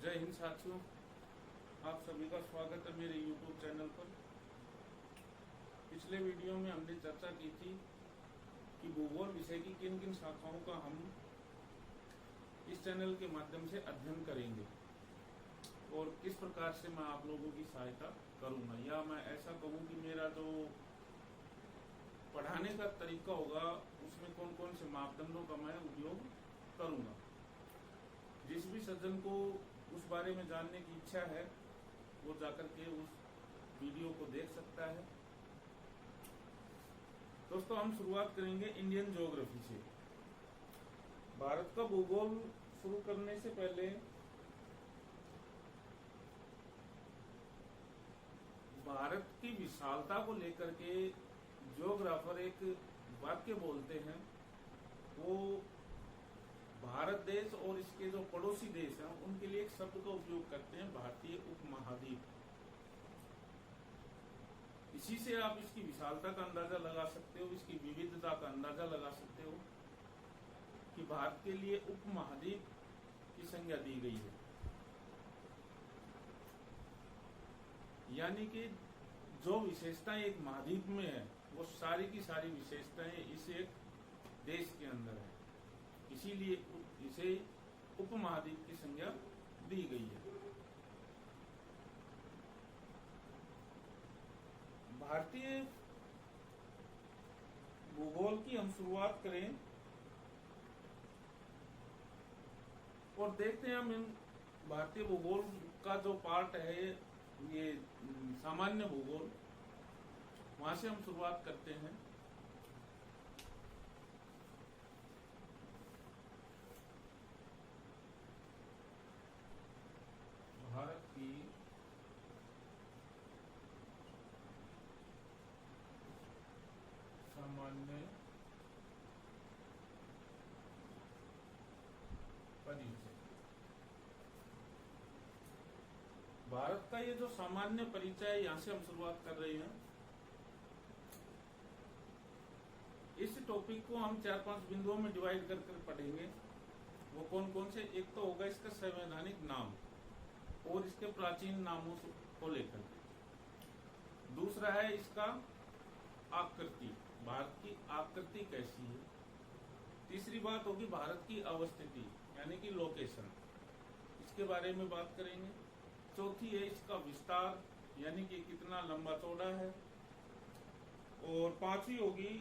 जय हिंद साथियों, आप सभी का स्वागत है मेरे YouTube चैनल पर। पिछले वीडियो में हमने चर्चा की थी कि भूगोल विषय की किन किन शाखाओं का हम इस चैनल के माध्यम से अध्ययन करेंगे और किस प्रकार से मैं आप लोगों की सहायता करूंगा, या मैं ऐसा कहूं कि मेरा जो पढ़ाने का तरीका होगा उसमें कौन कौन से मापदंडों का मैं उपयोग करूंगा। जिस भी सज्जन को उस बारे में जानने की इच्छा है वो जाकर के उस वीडियो को देख सकता है। दोस्तों, हम शुरुआत करेंगे इंडियन ज्योग्राफी से। भारत का भूगोल शुरू करने से पहले भारत की विशालता को लेकर के ज्योग्राफर एक वाक्य बोलते हैं। वो भारत देश और इसके जो पड़ोसी देश हैं उनके लिए एक शब्द का उपयोग करते हैं, भारतीय उपमहाद्वीप। इसी से आप इसकी विशालता का अंदाजा लगा सकते हो, इसकी विविधता का अंदाजा लगा सकते हो कि भारत के लिए उपमहाद्वीप की संज्ञा दी गई है। यानी कि जो विशेषताएं एक महाद्वीप में है वो सारी की सारी विशेषताएं इस एक देश के अंदर है, इसीलिए इसे उपमहाद्वीप की संज्ञा दी गई है। भारतीय भूगोल की हम शुरुआत करें और देखते हैं हम इन भारतीय भूगोल का जो पार्ट है ये सामान्य भूगोल, वहां से हम शुरुआत करते हैं। भारत की सामान्य परिचय। भारत का ये जो सामान्य परिचय है, यहां से हम शुरुआत कर रहे हैं। इस टॉपिक को हम 4-5 बिंदुओं में डिवाइड कर पढ़ेंगे। वो कौन कौन से? एक तो होगा इसका संवैधानिक नाम और इसके प्राचीन नामों को लेकर। दूसरा है इसका आकृति, भारत की आकृति कैसी है। तीसरी बात होगी भारत की अवस्थिति यानी कि लोकेशन, इसके बारे में बात करेंगे। चौथी है इसका विस्तार यानी कि कितना लंबा चौड़ा है। और पांचवी होगी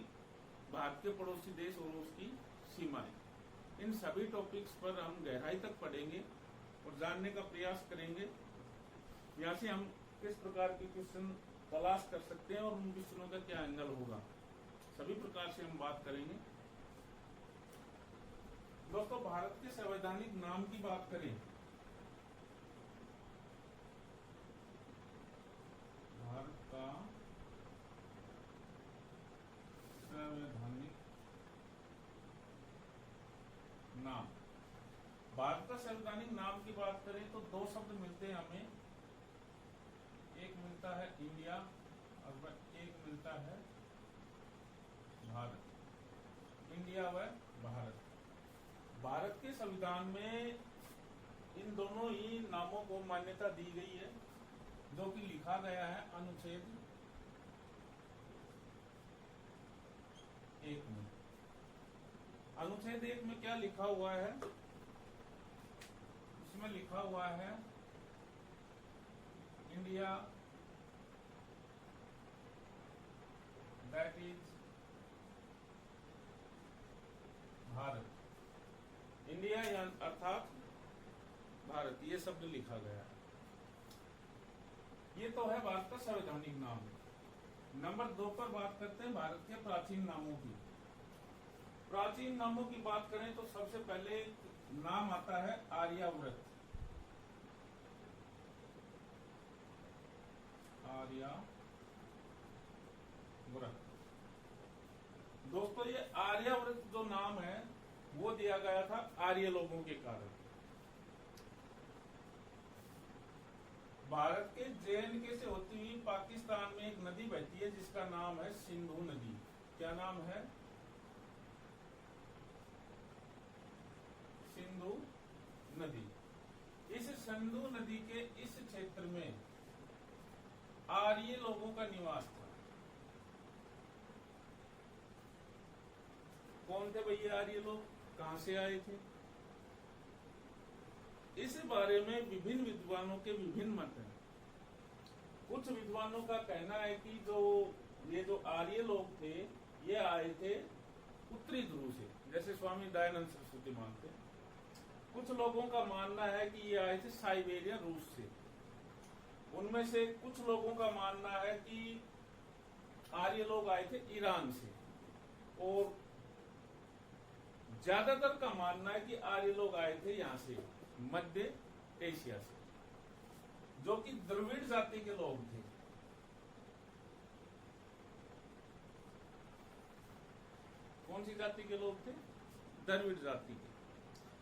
भारत के पड़ोसी देश और उसकी सीमाएं। इन सभी टॉपिक्स पर हम गहराई तक पढ़ेंगे और जानने का प्रयास करेंगे। यहाँ से हम किस प्रकार के क्वेश्चन तलाश कर सकते हैं और उन क्वेश्चनों का क्या एंगल होगा, सभी प्रकार से हम बात करेंगे। दोस्तों, भारत के संवैधानिक नाम की बात करें, भारत का संवैधानिक नाम, भारत का संवैधानिक नाम की बात करें तो दो शब्द मिलते हैं हमें। एक मिलता है इंडिया और एक मिलता है भारत। इंडिया व भारत। भारत के संविधान में इन दोनों ही नामों को मान्यता दी गई है, जो कि लिखा गया है अनुच्छेद 1 में। अनुच्छेद 1 में क्या लिखा हुआ है? इसमें लिखा हुआ है India that is Bharat. India अर्थात भारत, ये शब्द लिखा गया है। ये तो है भारत का संवैधानिक नाम। नंबर 2 पर बात करते हैं भारत के प्राचीन नामों की। प्राचीन नामों की बात करें तो सबसे पहले नाम आता है आर्यावर्त। आर्यावर्त। दोस्तों, ये आर्यावर्त जो नाम है वो दिया गया था आर्य लोगों के कारण। भारत के JNK से होती हुई पाकिस्तान में एक नदी बहती है जिसका नाम है सिंधु नदी। क्या नाम है? सिंधु नदी। इस सिंधु कौन थे भैया आर्य लोग, कहां से आए थे? इस बारे में विभिन्न विद्वानों के विभिन्न मत हैं। कुछ विद्वानों का कहना है कि ये जो आर्य लोग थे ये आए थे उत्तरी ध्रुव से, जैसे स्वामी दयानंद सरस्वती मानते हैं। कुछ लोगों का मानना है कि ये आए थे साइबेरिया, रूस से। उनमें से कुछ लोगों का मानना है कि आर्य लोग आए थे ईरान से, और ज्यादातर का मानना है कि आर्य लोग आए थे यहां से, मध्य एशिया से, जो कि द्रविड़ जाति के लोग थे। कौन सी जाति के लोग थे? द्रविड़ जाति के।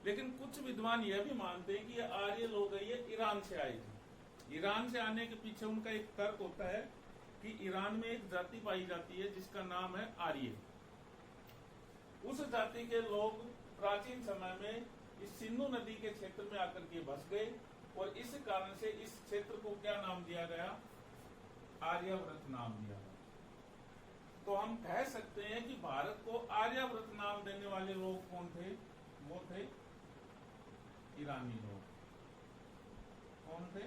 लेकिन कुछ विद्वान यह भी मानते हैं कि ये आर्य लोग है, ये ईरान से आए थे। ईरान से आने के पीछे उनका एक तर्क होता है कि ईरान में एक जाति पाई जाती है जिसका नाम है आर्य। उस जाति के लोग प्राचीन समय में इस सिंधु नदी के क्षेत्र में आकर के बस गए, और इस कारण से इस क्षेत्र को क्या नाम दिया गया? आर्यावर्त नाम दिया गया। तो हम कह सकते हैं कि भारत को आर्यावर्त नाम देने वाले लोग कौन थे? वो थे ईरानी लोग। कौन थे?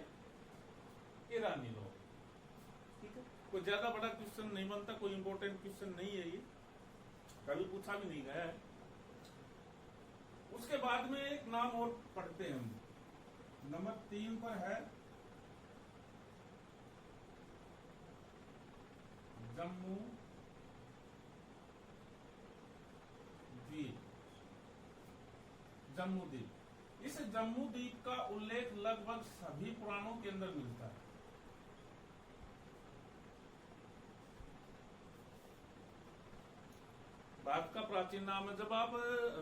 ईरानी लोग। ठीक है, कोई ज्यादा बड़ा क्वेश्चन नहीं बनता, कोई इंपॉर्टेंट क्वेश्चन नहीं है ये, कभी पूछा भी नहीं गया है। उसके बाद में एक नाम और पढ़ते हैं हम, नंबर 3 पर है जम्मू द्वीप। जम्मू द्वीप, इस जम्मू द्वीप का उल्लेख लगभग सभी पुराणों के अंदर मिलता है। भारत का प्राचीन नाम है। जब आप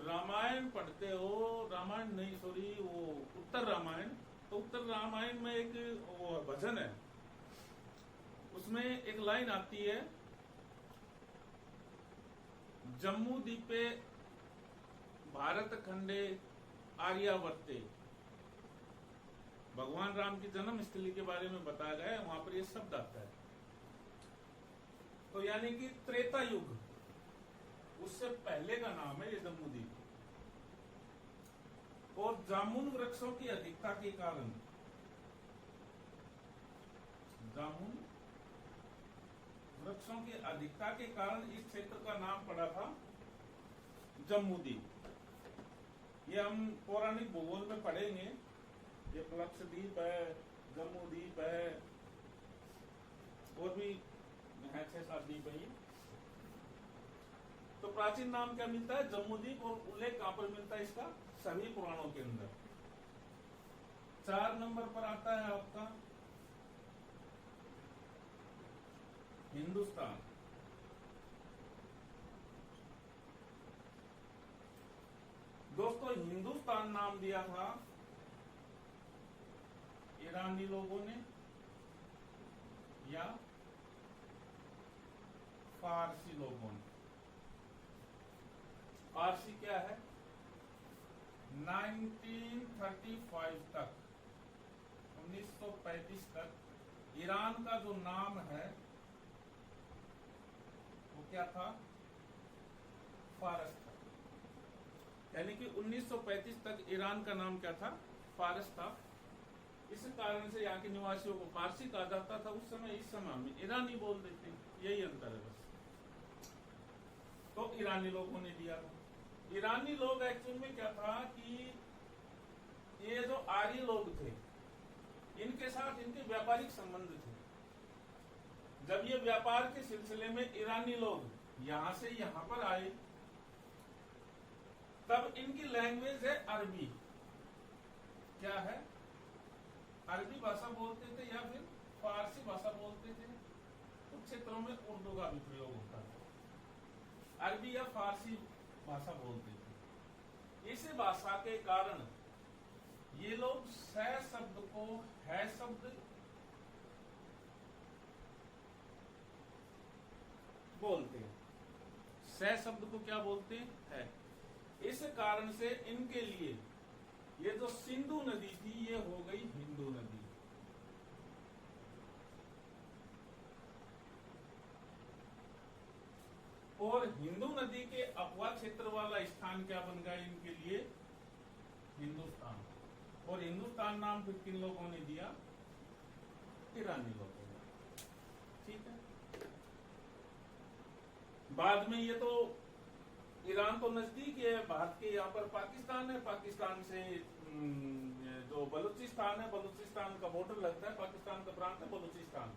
रामायण पढ़ते हो, रामायण नहीं सॉरी वो उत्तर रामायण, तो उत्तर रामायण में एक वो भजन है, उसमें एक लाइन आती है, जम्मू द्वीपे भारत खंडे आर्यावर्ते। भगवान राम की जन्म स्थली के बारे में बताया गया है, वहां पर ये शब्द आता है। तो यानी कि त्रेता युग, उससे पहले का नाम है ये जम्मूद्वीप। और जामुन वृक्षों की अधिकता के कारण, जामुन वृक्षों की अधिकता के कारण इस क्षेत्र का नाम पड़ा था जम्मूद्वीप। ये हम पौराणिक भूगोल में पढ़ेंगे, ये लक्षद्वीप है, जम्मूद्वीप है, और भी 6-7 द्वीप है। तो प्राचीन नाम क्या मिलता है? जम्मूद्वीप। और उल्लेख कहां पर मिलता है इसका? सभी पुराणों के अंदर। 4 नंबर पर आता है आपका हिंदुस्तान। दोस्तों, हिंदुस्तान नाम दिया था ईरानी लोगों ने या फारसी लोगों ने। फारसी क्या है? 1935 तक, 1935 तक ईरान का जो नाम है वो क्या था? फारस था। यानी कि 1935 तक ईरान का नाम क्या था? फारस था। इस कारण से यहाँ के निवासियों को फारसी कहा जाता था उस समय। इस समय हम ईरानी बोल देते हैं, यही अंतर है बस। तो ईरानी लोगों ने दिया था। ईरानी लोग एक्चुअल में क्या था कि ये जो आर्य लोग थे, इनके साथ इनके व्यापारिक संबंध थे। जब ये व्यापार के सिलसिले में ईरानी लोग यहां से यहां पर आए, तब इनकी लैंग्वेज है अरबी। क्या है? अरबी भाषा बोलते थे या फिर फारसी भाषा बोलते थे। कुछ क्षेत्रों में उर्दू का भी प्रयोग होता है। अरबी या फारसी भाषा बोलते थे। इस भाषा के कारण ये लोग स शब्द को है शब्द बोलते हैं। स शब्द को क्या बोलते हैं? इस कारण से इनके लिए ये जो सिंधु नदी थी ये हो गई हिंदू नदी। और हिंदू नदी के अपवा क्षेत्र वाला हिंदुस्तान। और हिंदुस्तान नाम फिर किन लोगों ने दिया? ईरानी लोगों ने। ठीक है। बाद में ये तो ईरान तो नजदीक है भारत के, यहाँ पर पाकिस्तान है, पाकिस्तान से जो बलूचिस्तान है, बलूचिस्तान का बॉर्डर लगता है, पाकिस्तान का प्रांत है बलूचिस्तान,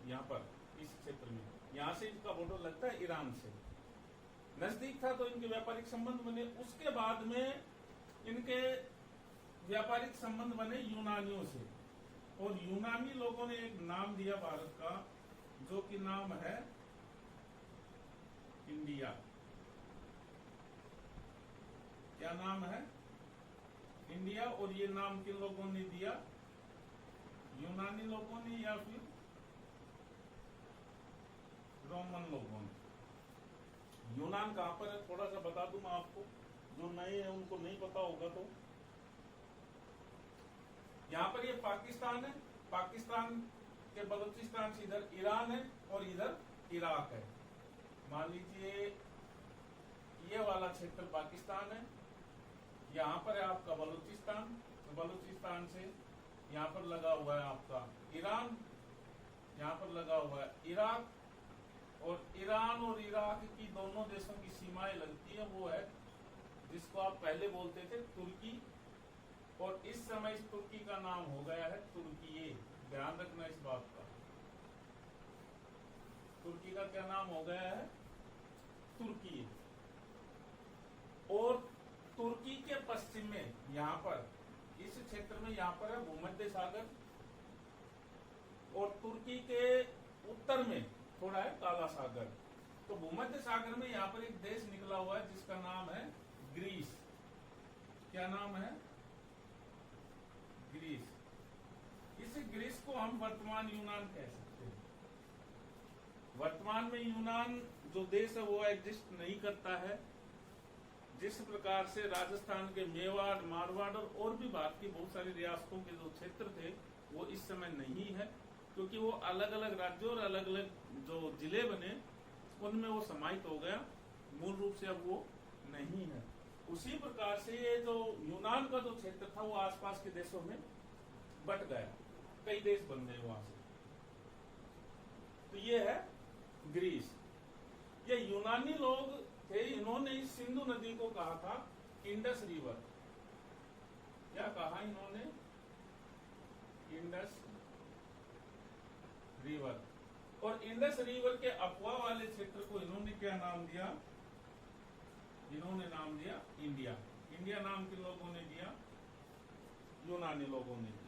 यहाँ पर इस क्षेत्र में, यहाँ से इनका बॉर्डर लगता है ईरान से, नजदीक था तो इनके व्यापारिक संबंध बने। उसके बाद में इनके व्यापारिक संबंध बने यूनानियों से, और यूनानी लोगों ने एक नाम दिया भारत का, जो कि नाम है इंडिया। क्या नाम है? इंडिया। और ये नाम किन लोगों ने दिया? यूनानी लोगों ने या फिर रोमन लोगों ने। यूनान कहां पर है थोड़ा सा बता दूं मैं आपको, जो नए हैं उनको नहीं पता होगा तो। यहाँ पर ये पाकिस्तान है, पाकिस्तान के बलूचिस्तान से इधर ईरान है और इधर इराक है। मान लीजिए ये वाला क्षेत्र पाकिस्तान है, यहाँ पर है आपका बलूचिस्तान, तो बलूचिस्तान से यहाँ पर लगा हुआ है आपका ईरान, यहाँ पर लगा हुआ है इराक, और ईरान और इराक की दोनों देशों की सीमाएं लगती है, वो है जिसको आप पहले बोलते थे तुर्की, और इस समय इस तुर्की का नाम हो गया है तुर्की। ध्यान रखना इस बात का, तुर्की का क्या नाम हो गया है? तुर्की। और तुर्की के पश्चिम में यहाँ पर इस क्षेत्र में यहाँ पर है भूमध्य सागर, और तुर्की के उत्तर में थोड़ा है काला सागर। तो भूमध्य सागर में यहाँ पर एक देश निकला हुआ है जिसका नाम है ग्रीस। क्या नाम है? ग्रीस। इस ग्रीस को हम वर्तमान यूनान कह सकते हैं। वर्तमान में यूनान जो देश है वो एग्जिस्ट नहीं करता है। जिस प्रकार से राजस्थान के मेवाड़, मारवाड़ और भी भारत की बहुत सारी रियासतों के जो क्षेत्र थे वो इस समय नहीं है, क्योंकि वो अलग अलग राज्यों और अलग अलग जो जिले बने उनमें वो समाहित हो गया, मूल रूप से अब वो नहीं है। उसी प्रकार से ये जो यूनान का जो क्षेत्र था वो आसपास के देशों में बट गया, कई देश बन गए वहां से। तो ये है ग्रीस। ये यूनानी लोग थे, इन्होंने इस सिंधु नदी को कहा था इंडस रिवर। क्या कहा इन्होंने? Indus river. और इंडस रिवर के अफवाह वाले क्षेत्र को इन्होंने क्या नाम दिया? इन्होंने नाम दिया इंडिया। इंडिया नाम किन लोगों ने दिया? यूनानी लोगों ने दिया।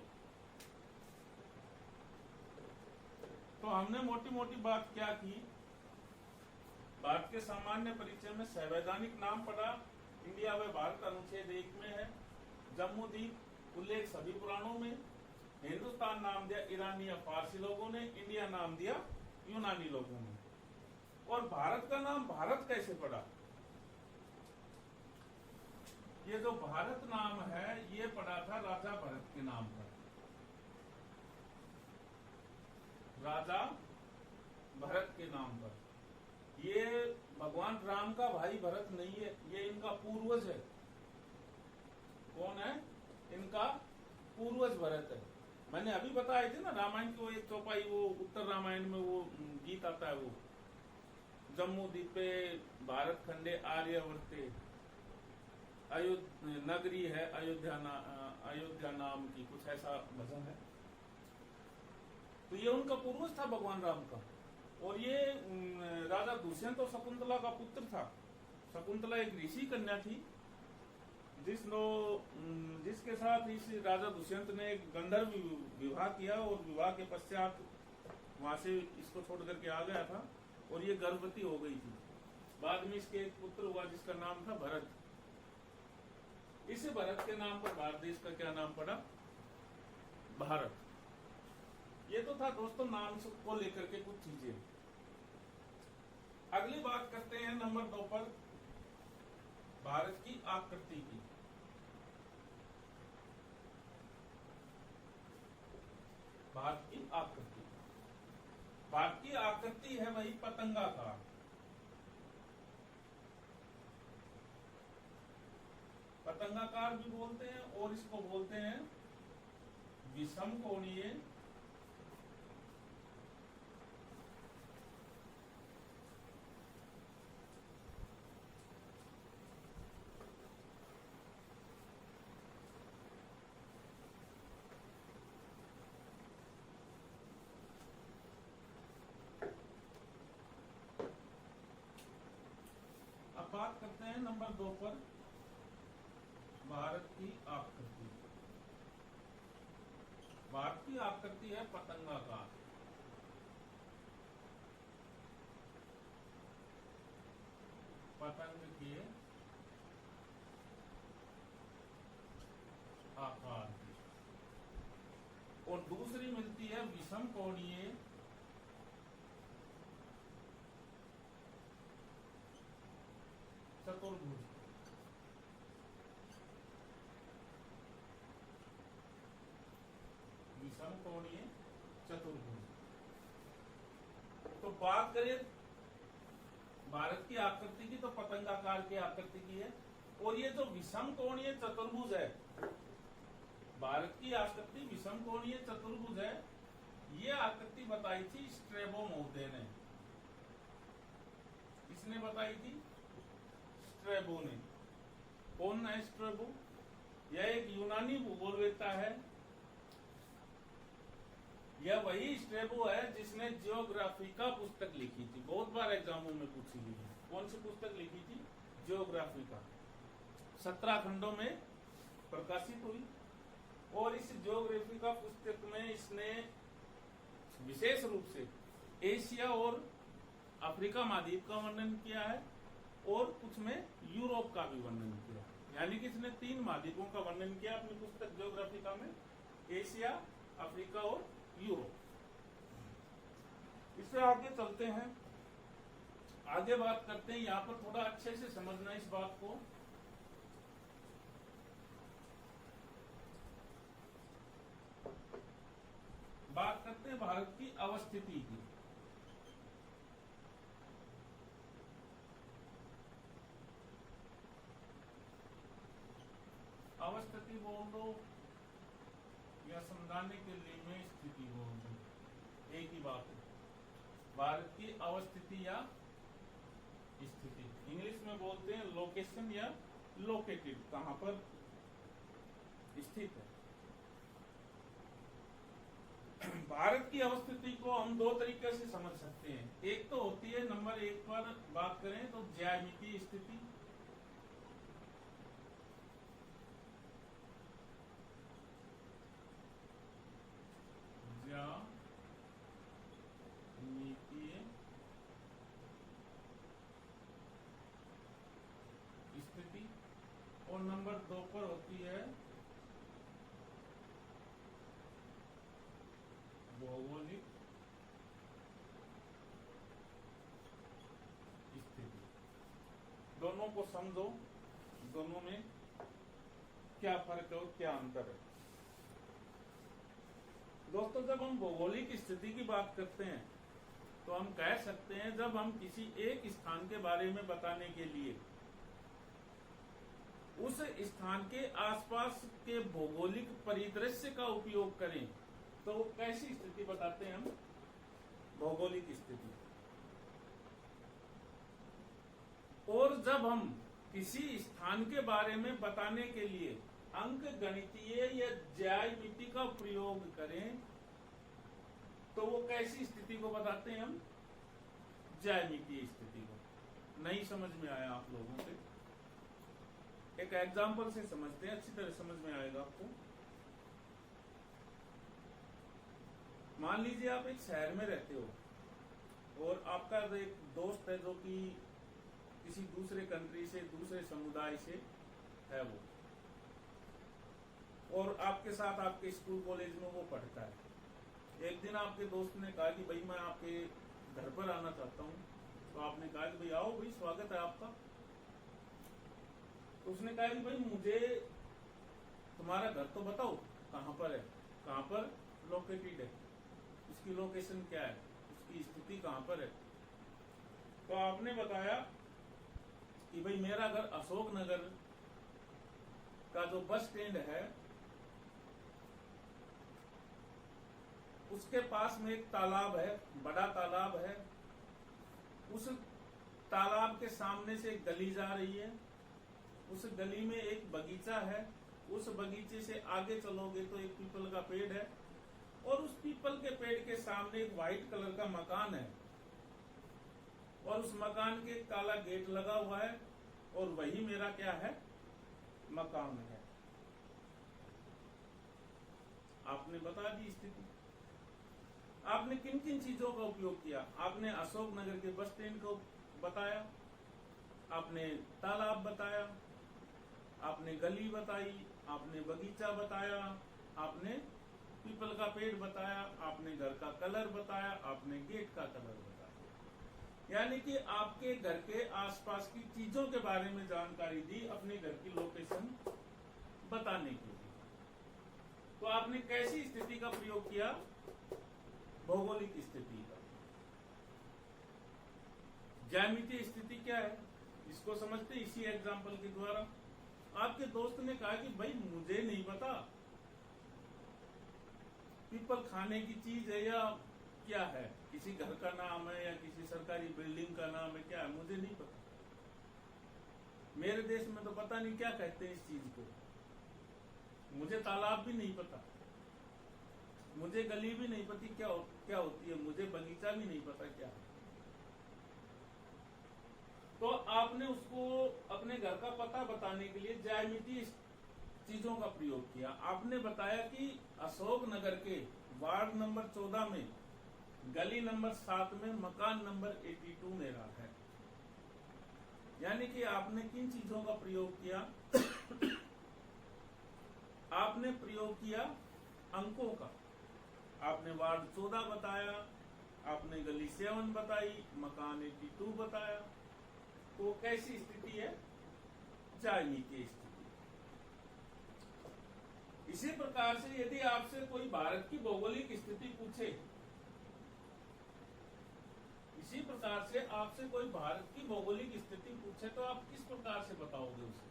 तो हमने मोटी मोटी बात क्या की? भारत के सामान्य परिचय में संवैधानिक नाम पढ़ा, इंडिया व भारत अनुच्छेद 1 में है। जम्मू द्वीप उल्लेख सभी पुराणों में। हिंदुस्तान नाम दिया ईरानी या फारसी लोगों ने, इंडिया नाम दिया यूनानी लोगों ने। और भारत का नाम भारत कैसे पड़ा? ये जो भारत नाम है ये पड़ा था राजा भरत के नाम पर। राजा भरत के नाम पर। ये भगवान राम का भाई भरत नहीं है, ये इनका पूर्वज है। कौन है? इनका पूर्वज भरत है। मैंने अभी बताए थे ना रामायण की वो एक चौपाई, वो उत्तर रामायण में वो गीत आता है, वो जम्मू द्वीपे भारत खंडे आर्यवर्ते, नगरी है अयोध्या नाम की, कुछ ऐसा भजन है। तो ये उनका पूर्वज था भगवान राम का। और ये राजा दुष्यंत और शकुंतला का पुत्र था। शकुंतला एक ऋषि कन्या थी जिसके साथ इस राजा दुष्यंत ने गंधर्व विवाह किया, और विवाह के पश्चात वहां से इसको छोड़ करके आ गया था, और ये गर्भवती हो गई थी। बाद में इसके एक पुत्र हुआ जिसका नाम था भरत। इस भरत के नाम पर भारत देश का क्या नाम पड़ा? भारत। ये तो था दोस्तों नाम को लेकर के कुछ चीजें। अगली बात करते हैं नंबर 2 पर, भारत की आकृति की। भारत की आकृति। भारत की आकृति है वही पतंगाकार। पतंगाकार भी बोलते हैं और इसको बोलते हैं विषम कोणीय बात करते हैं नंबर 2 पर, भारत की आकृति। भारत की आकृति है पतंगाकार। पतंग के आकार की। और दूसरी मिलती है विषम कोणीय चतुर्भुज। विषम कोणीय चतुर्भुज। तो बात करें भारत की आकृति की, तो पतंगाकार की आकृति की है। और ये जो विषम कोणीय चतुर्भुज है, भारत की आकृति विषम कोणीय चतुर्भुज है, ये आकृति बताई थी स्ट्रैबो महोदय ने। किसने बताई थी? स्ट्रैबो ने। कौन है स्ट्रैबो? यह एक यूनानी भूगोलवेत्ता है। यह वही स्ट्रैबो है जिसने जियोग्राफिका पुस्तक लिखी थी, बहुत बार एग्जामों में पूछी गई है। कौन सी पुस्तक लिखी थी? जियोग्राफिका। 17 खंडों में प्रकाशित हुई। और इस जियोग्राफिका पुस्तक में इसने विशेष रूप से एशिया और अफ्रीका महाद्वीप का वर्णन किया है और कुछ में यूरोप का भी वर्णन किया। यानी कि इसने 3 महाद्वीपों का वर्णन किया अपनी पुस्तक जियोग्राफिका में, एशिया, अफ्रीका और यूरोप। इससे आगे चलते हैं, आगे बात करते हैं। यहाँ पर थोड़ा अच्छे से समझना इस बात को। बात करते हैं भारत की अवस्थिति की। अवस्थिति बोल दो या समझाने के लिए मैं स्थिति बोल दूं, एक ही बात है। भारत की अवस्थिति या स्थिति, इंग्लिश में बोलते हैं लोकेशन या लोकेटेड, कहां पर स्थित है। भारत की अवस्थिति को हम 2 तरीके से समझ सकते हैं। एक तो होती है, नंबर 1 पर बात करें तो ज्यामितीय स्थिति। ज्यामितीय स्थिति। और नंबर 2 पर होती है भौगोलिक स्थिति। दोनों को समझो, दोनों में क्या फर्क है और क्या अंतर है। दोस्तों, जब हम भौगोलिक स्थिति की बात करते हैं तो हम कह सकते हैं जब हम किसी एक स्थान के बारे में बताने के लिए उस स्थान के आसपास के भौगोलिक परिदृश्य का उपयोग करें तो वो कैसी स्थिति बताते हैं हम? भौगोलिक स्थिति। और जब हम किसी स्थान के बारे में बताने के लिए अंक गणितीय या ज्यामिति का प्रयोग करें तो वो कैसी स्थिति को बताते हैं हम? ज्यामितीय स्थिति को। नहीं समझ में आया आप लोगों से? एक एग्जाम्पल से समझते हैं, अच्छी तरह समझ में आएगा आपको। मान लीजिए आप एक शहर में रहते हो और आपका एक दोस्त है जो कि किसी दूसरे कंट्री से, दूसरे समुदाय से है वो, और आपके साथ आपके स्कूल कॉलेज में वो पढ़ता है। एक दिन आपके दोस्त ने कहा कि भाई मैं आपके घर पर आना चाहता हूँ। तो आपने कहा कि भाई आओ भाई, स्वागत है आपका। तो उसने कहा कि भाई मुझे तुम्हारा घर तो बताओ कहाँ पर है, कहाँ पर लोकेटेड है, उसकी लोकेशन क्या है, उसकी स्थिति कहाँ पर है। तो आपने बताया कि भाई मेरा घर अशोक नगर का जो बस स्टैंड है उसके पास में एक तालाब है, बड़ा तालाब है। उस तालाब के सामने से एक गली जा रही है। उस गली में एक बगीचा है। उस बगीचे से आगे चलोगे तो एक पीपल का पेड़ है और उस पीपल के पेड़ के सामने एक व्हाइट कलर का मकान है और उस मकान के काला गेट लगा हुआ है और वही मेरा क्या है, मकान है। आपने बता दी स्थिति। आपने किन किन चीजों का उपयोग किया? आपने अशोक नगर के बस स्टैंड को बताया, आपने तालाब बताया, आपने गली बताई, आपने बगीचा बताया, आपने पीपल का पेड़ बताया, आपने घर का कलर बताया, आपने गेट का कलर बताया। यानी कि आपके घर के आसपास की चीजों के बारे में जानकारी दी, अपने घर की लोकेशन बताने के लिए। तो आपने कैसी स्थिति का प्रयोग किया? भौगोलिक स्थिति का। ज्यामितीय स्थिति क्या है इसको समझते इसी एग्जाम्पल के द्वारा। आपके दोस्त ने कहा कि भाई मुझे नहीं पता पीपल खाने की चीज है या क्या है, किसी घर का नाम है या किसी सरकारी बिल्डिंग का नाम है, क्या है मुझे नहीं पता। मेरे देश में तो पता नहीं क्या कहते हैं इस चीज को। मुझे तालाब भी नहीं पता, मुझे गली भी नहीं पता क्या होती है, मुझे बगीचा भी नहीं पता क्या है। तो आपने उसको अपने घर का पता बताने के लिए ज्यामितीय चीजों का प्रयोग किया। आपने बताया कि अशोक नगर के वार्ड नंबर 14 में गली नंबर 7 में मकान नंबर 82 मेरा है। यानी कि आपने किन चीजों का प्रयोग किया? आपने प्रयोग किया अंकों का। आपने वार्ड 14 बताया, आपने गली 7 बताई, मकान 82 बताया। तो कैसी स्थिति है? ज्यामितीय स्थिति। इसी प्रकार से यदि आपसे कोई भारत की भौगोलिक स्थिति पूछे, इसी प्रकार से आपसे कोई भारत की भौगोलिक स्थिति पूछे तो आप किस प्रकार से बताओगे उसे?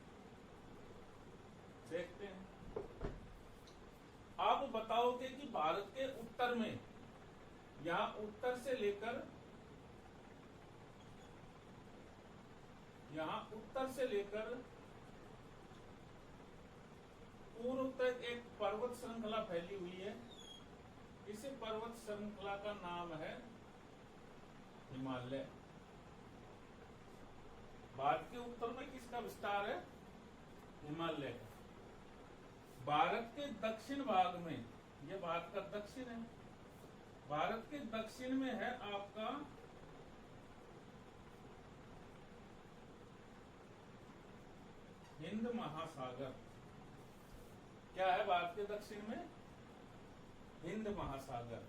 देखते हैं। आप बताओगे कि भारत के उत्तर में, यहां उत्तर से लेकर पूर्व तक एक पर्वत श्रृंखला फैली हुई है। इस पर्वत श्रृंखला का नाम है हिमालय। भारत के उत्तर में किसका विस्तार है? हिमालय का। भारत के दक्षिण भाग में, यह भारत का दक्षिण है, भारत के दक्षिण में है आपका हिंद महासागर। क्या है भारत के दक्षिण में? हिंद महासागर।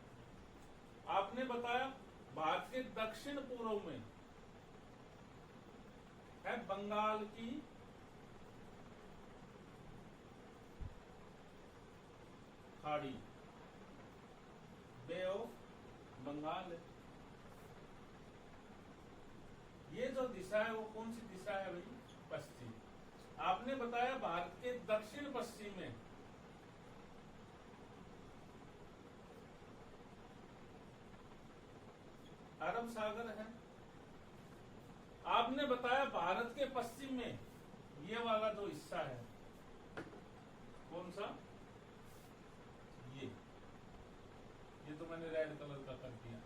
आपने बताया भारत के दक्षिण पूर्व में है बंगाल की खाड़ी, बे ऑफ बंगाल है। ये जो दिशा है वो कौन सी दिशा है भाई? पश्चिम। आपने बताया भारत के दक्षिण पश्चिम में अरब सागर है। आपने बताया भारत के पश्चिम में ये वाला जो हिस्सा है, कौन सा? ये तो मैंने रेड कलर का कर दिया।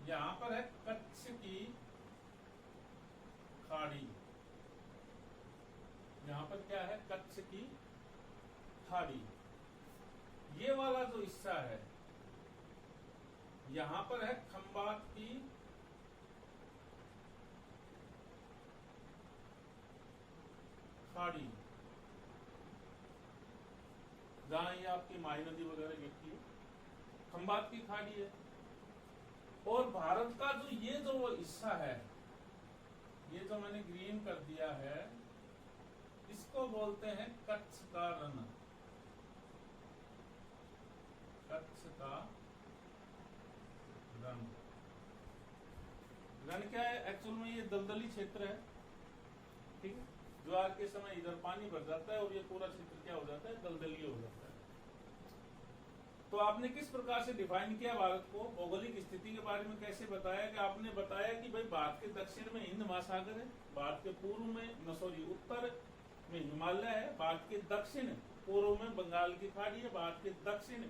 यहां पर है कच्छ की खाड़ी। यहां पर क्या है? कच्छ की खाड़ी। ये वाला जो हिस्सा है यहां पर है खंबात की खाड़ी, जहां ये आपकी माही नदी वगैरह गिरती है, खंबात की खाड़ी है। और भारत का जो ये जो हिस्सा है, ये जो मैंने ग्रीन कर दिया है, इसको बोलते हैं कच्छ का रण। कच्छ का रण। रण क्या है? एक्चुअल में ये दलदली क्षेत्र है, ठीक है। ज्वार के समय इधर पानी भर जाता है और ये पूरा क्षेत्र क्या हो जाता है, दलदली हो जाता है। तो आपने किस प्रकार से डिफाइन किया भारत को, भौगोलिक स्थिति के बारे में कैसे बताया कि आपने बताया कि भाई भारत के दक्षिण में हिंद महासागर है, भारत के पूर्व में उत्तर में हिमालय है, भारत के दक्षिण पूर्व में बंगाल की खाड़ी है, भारत के दक्षिण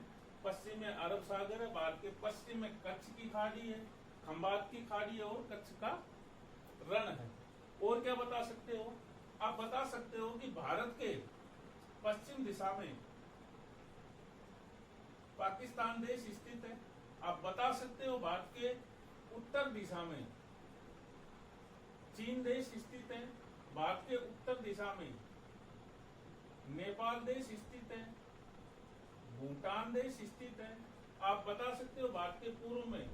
पश्चिम में अरब सागर है, भारत के पश्चिम में कच्छ की खाड़ी है, खंबात की खाड़ी है और कच्छ का रण है। और क्या बता सकते हो, आप बता सकते हो कि भारत के पश्चिम दिशा में पाकिस्तान देश स्थित है। आप बता सकते हो भारत के उत्तर दिशा में चीन देश स्थित है, भारत के उत्तर दिशा में नेपाल देश स्थित है, भूटान देश स्थित है। आप बता सकते हो भारत के पूर्व में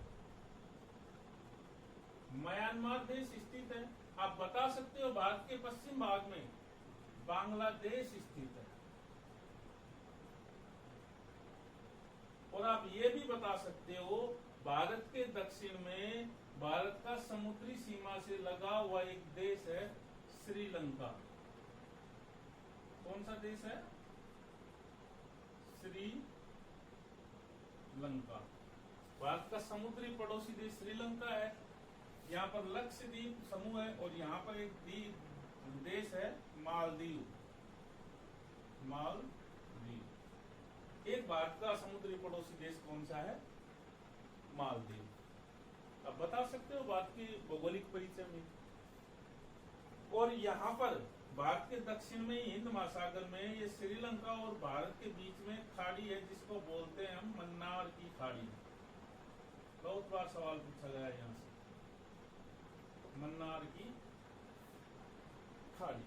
म्यांमार देश स्थित है। आप बता सकते हो भारत के पश्चिम भाग में बांग्लादेश स्थित है। और आप ये भी बता सकते हो भारत के दक्षिण में भारत का समुद्री सीमा से लगा हुआ एक देश है श्रीलंका। कौन सा देश है, श्रीलंका। भारत का समुद्री पड़ोसी देश श्रीलंका है। यहाँ पर लक्षद्वीप समूह है और यहाँ पर एक द्वीप देश है मालदीव। एक भारत का समुद्री पड़ोसी देश कौन सा है, मालदीव। अब बता सकते हो भारत की भौगोलिक परिचय में। और यहाँ पर भारत के दक्षिण में हिंद महासागर में ये श्रीलंका और भारत के बीच में खाड़ी है जिसको बोलते हैं हम मन्नार की खाड़ी। बहुत बार सवाल पूछा गया यहाँ से, मन्नार की खाड़ी।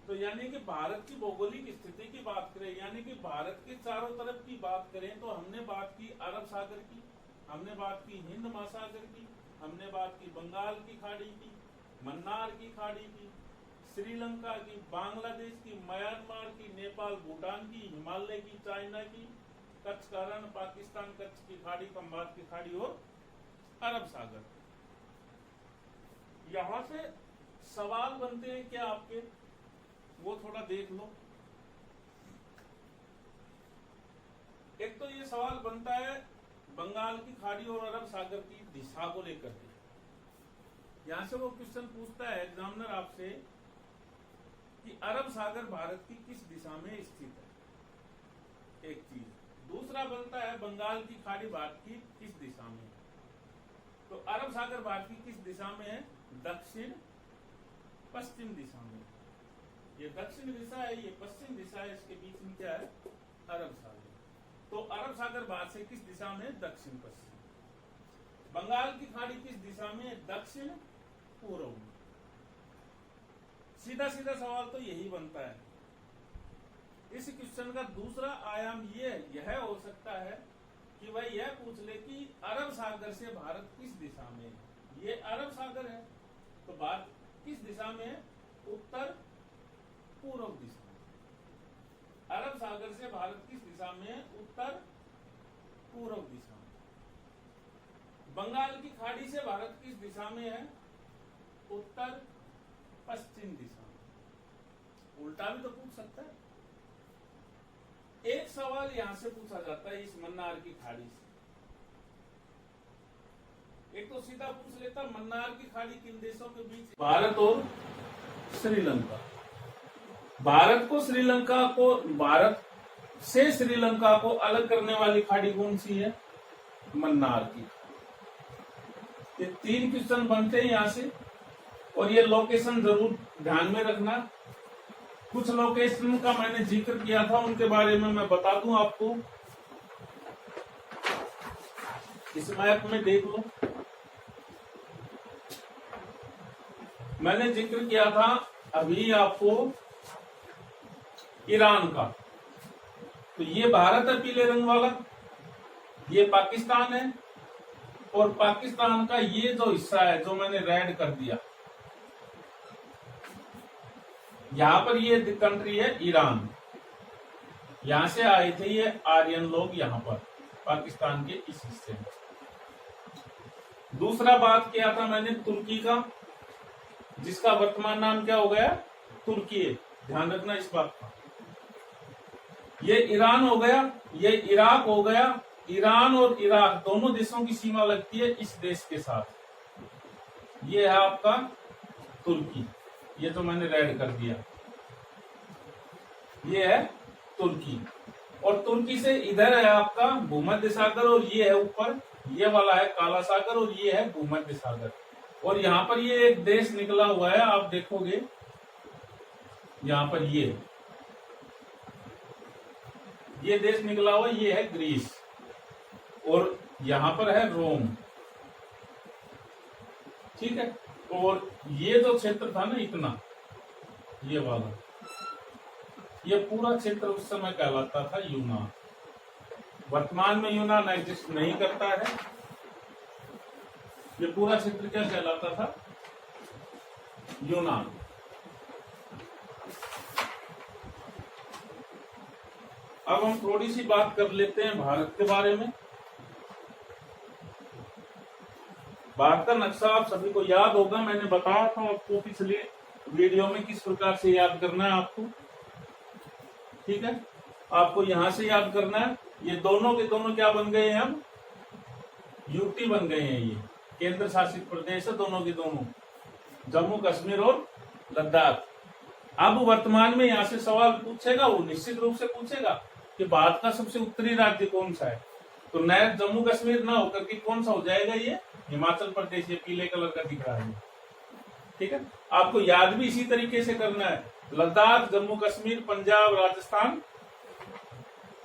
तो यानी कि भारत की भौगोलिक स्थिति की बात करें, यानी कि भारत के चारों तरफ की बात करें तो हमने बात की अरब सागर की, हमने बात की हिंद महासागर की, हमने बात की बंगाल की खाड़ी की, मन्नार की खाड़ी की, श्रीलंका की, बांग्लादेश की, म्यांमार की, नेपाल भूटान की, हिमालय की, चाइना की, कच्छ का रण, पाकिस्तान कच्छ की खाड़ी, खंबात की खाड़ी और अरब सागर। यहां से सवाल बनते हैं क्या आपके, वो थोड़ा देख लो। एक तो ये सवाल बनता है बंगाल की खाड़ी और अरब सागर की दिशा को लेकर के। यहां से वो क्वेश्चन पूछता है एग्जामिनर आपसे कि अरब सागर भारत की किस दिशा में स्थित है, एक चीज। दूसरा बनता है बंगाल की खाड़ी भारत की किस दिशा में। तो अरब सागर भारत की किस दिशा में है, दक्षिण पश्चिम दिशा में। ये दक्षिण दिशा है, ये पश्चिम दिशा है, इसके बीच में क्या है, अरब सागर। तो अरब सागर भारत से किस दिशा में, दक्षिण पश्चिम। बंगाल की खाड़ी किस दिशा में, दक्षिण पूर्व में। सीधा सीधा सवाल तो यही बनता है। इस क्वेश्चन का दूसरा आयाम यह हो सकता है कि भाई यह पूछ ले कि अरब सागर से भारत किस दिशा में है। ये अरब सागर है तो भारत किस दिशा में है, उत्तर पूर्व दिशा में। अरब सागर से भारत किस दिशा में है, उत्तर पूर्व दिशा में। बंगाल की खाड़ी से भारत किस दिशा में है, उत्तर पश्चिम दिशा में। उल्टा भी तो पूछ सकता है। एक सवाल यहां से पूछा जाता है इस मन्नार की खाड़ी से। एक तो सीधा पूछ लेता मन्नार की खाड़ी किन देशों के बीच, भारत और श्रीलंका। भारत से श्रीलंका को अलग करने वाली खाड़ी कौन सी है, मन्नार की। ये 3 क्वेश्चन बनते हैं यहां से। और ये लोकेशन जरूर ध्यान में रखना। कुछ लोकेशन का मैंने जिक्र किया था, उनके बारे में मैं बता दूं आपको। इस मैप में देख लो, मैंने जिक्र किया था अभी आपको ईरान का। तो ये भारत है पीले रंग वाला, ये पाकिस्तान है, और पाकिस्तान का ये जो हिस्सा है जो मैंने रेड कर दिया, यहां पर ये कंट्री है ईरान। यहां से आए थे ये आर्यन लोग यहां पर पाकिस्तान के इस हिस्से में। दूसरा बात किया था मैंने तुर्की का, जिसका वर्तमान नाम क्या हो गया, तुर्की है। ध्यान रखना इस बात का। ये ईरान हो गया, ये इराक हो गया। ईरान और इराक दोनों देशों की सीमा लगती है इस देश के साथ। ये है आपका तुर्की, ये तो मैंने रेड कर दिया, ये है तुर्की। और तुर्की से इधर है आपका भूमध्य सागर, और ये है ऊपर, ये वाला है काला सागर, और ये है भूमध्य सागर। और यहाँ पर ये एक देश निकला हुआ है, आप देखोगे यहाँ पर ये देश निकला हुआ, ये है ग्रीस, और यहाँ पर है रोम, ठीक है। और ये जो क्षेत्र था ना इतना, ये वाला, ये पूरा क्षेत्र उस समय कहलाता था यूनान। वर्तमान में यूनान एग्जिस्ट नहीं करता है। ये पूरा क्षेत्र क्या कहलाता था, यूनान। अब हम थोड़ी सी बात कर लेते हैं भारत के बारे में। भारत का नक्शा आप सभी को याद होगा, मैंने बताया था आपको पिछले वीडियो में किस प्रकार से याद करना है आपको, ठीक है। आपको यहां से याद करना है। ये दोनों के दोनों क्या बन गए हैं, अब यूटी बन गए हैं। ये केंद्र शासित प्रदेश है दोनों के दोनों, जम्मू कश्मीर और लद्दाख। अब वर्तमान में यहाँ से सवाल पूछेगा, वो निश्चित रूप से पूछेगा कि भारत का सबसे उत्तरी राज्य कौन सा है। तो नया जम्मू कश्मीर ना होकर के कौन सा हो जाएगा, ये हिमाचल प्रदेश। ये पीले कलर का दिख रहा है, ठीक है। आपको याद भी इसी तरीके से करना है, लद्दाख, जम्मू कश्मीर, पंजाब, राजस्थान,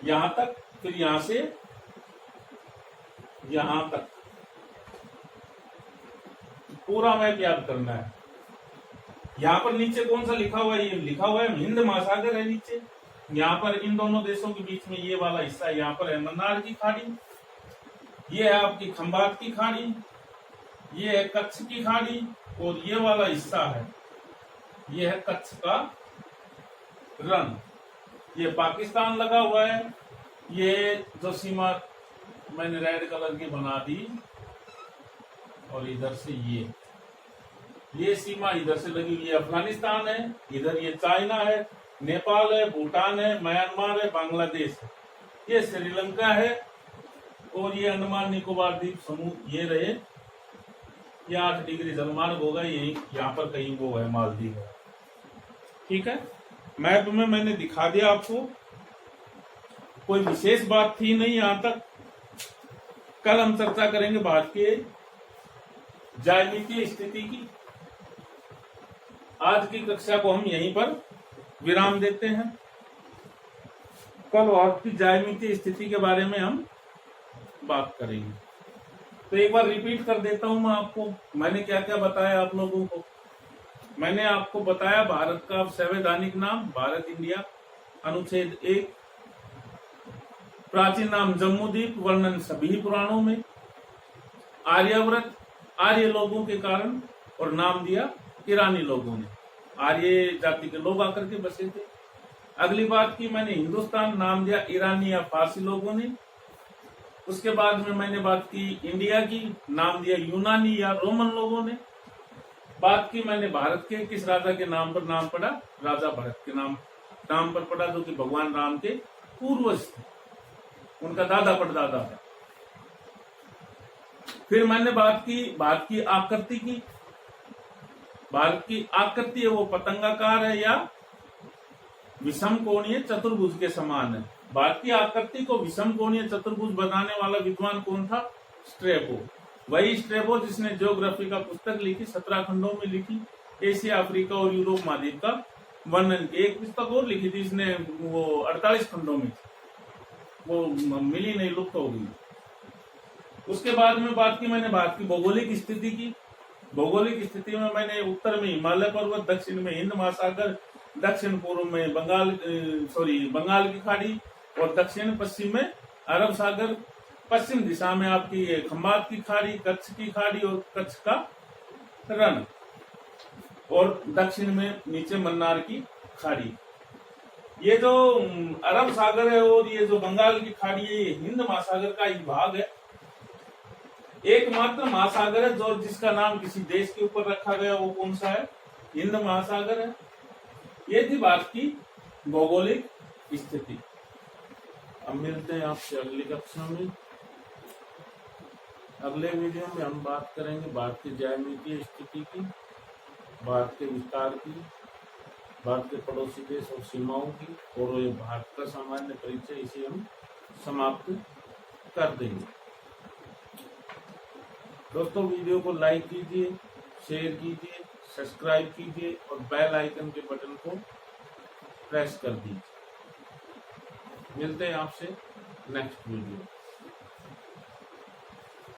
यहां तक, फिर यहां से यहां तक पूरा मैप याद करना है। यहाँ पर नीचे कौन सा लिखा हुआ है, ये लिखा हुआ है हिंद महासागर है नीचे। यहाँ पर इन दोनों देशों के बीच में ये वाला हिस्सा है, यहाँ पर है मन्नार की खाड़ी, ये है आपकी खंबात की खाड़ी, ये है कच्छ की खाड़ी, और ये वाला हिस्सा है, ये है कच्छ का रण। ये पाकिस्तान लगा हुआ है। ये जो सीमा मैंने रेड कलर की बना दी, और इधर से ये सीमा इधर से लगी हुई है, अफगानिस्तान है। इधर ये चाइना है, नेपाल है, भूटान है, म्यांमार है, बांग्लादेश है, ये श्रीलंका है, और ये अंडमान निकोबार द्वीप समूह ये रहे। ये 8 डिग्री जलमार्ग होगा, यही यहाँ पर कहीं वो है मालदीव है, ठीक है। मैप में मैंने दिखा दिया आपको, कोई विशेष बात थी नहीं यहाँ तक। कल हम चर्चा करेंगे भारत के ज्यामितीय स्थिति की। आज की कक्षा को हम यहीं पर विराम देते हैं। कल भारत की ज्यामितीय स्थिति के बारे में हम बात करेंगे। तो एक बार रिपीट कर देता हूं मैं आपको, मैंने क्या क्या बताया आप लोगों को। मैंने आपको बताया भारत का संवैधानिक नाम भारत इंडिया, अनुच्छेद 1, प्राचीन नाम जम्मूद्वीप, वर्णन सभी पुराणों में, आर्यावर्त आर्य लोगों के कारण, और नाम दिया ईरानी लोगों ने, आर्य जाति के लोग आकर के बसे थे। अगली बात की मैंने हिंदुस्तान, नाम दिया ईरानी या फारसी लोगों ने। उसके बाद में मैंने बात की इंडिया की, नाम दिया यूनानी या रोमन लोगों ने। बात की मैंने भारत के किस राजा के नाम पर नाम पड़ा, राजा भरत के नाम पर पड़ा, जो कि भगवान राम के पूर्वज थे, उनका दादा परदादा है। फिर मैंने बात की भारत की आकृति की। भारत की आकृति है वो पतंगाकार है या विषम कोणीय चतुर्भुज के समान है। भारत की आकृति को विषम कोणीय चतुर्भुज बनाने वाला विद्वान कौन था, स्ट्रेबो। वही स्ट्रेबो जिसने ज्योग्राफी का पुस्तक लिखी, 17 खंडों में लिखी, एशिया, अफ्रीका और यूरोप महाद्वीप का वर्णन की। एक पुस्तक और लिखी थी इसने, वो 48 खंडों में, वो मिली नहीं, लुप्त हो गई। उसके बाद में बात की मैंने भारत की भौगोलिक स्थिति की। भौगोलिक स्थिति में मैंने उत्तर में हिमालय पर्वत, दक्षिण में हिंद महासागर, दक्षिण पूर्व में बंगाल की खाड़ी, और दक्षिण पश्चिम में अरब सागर, पश्चिम दिशा में आपकी खंबात की खाड़ी, कच्छ की खाड़ी और कच्छ का रण, और दक्षिण में नीचे मन्नार की खाड़ी। ये जो अरब सागर है और ये जो बंगाल की खाड़ी है, ये हिंद महासागर का एक भाग है। एकमात्र महासागर है जो जिसका नाम किसी देश के ऊपर रखा गया, वो कौन सा है, हिंद महासागर है। ये थी भारत की भौगोलिक स्थिति। अब मिलते हैं आपसे अगली कक्षा में। अगले वीडियो में हम बात करेंगे भारत की ज्यामितीय स्थिति की, भारत के विस्तार की, भारत के पड़ोसी देश और सीमाओं की, और ये भारत का सामान्य परिचय, इसे हम समाप्त कर देंगे। दोस्तों, वीडियो को लाइक कीजिए, शेयर कीजिए, सब्सक्राइब कीजिए और बेल आइकन के बटन को प्रेस कर दीजिए। मिलते हैं आपसे नेक्स्ट वीडियो।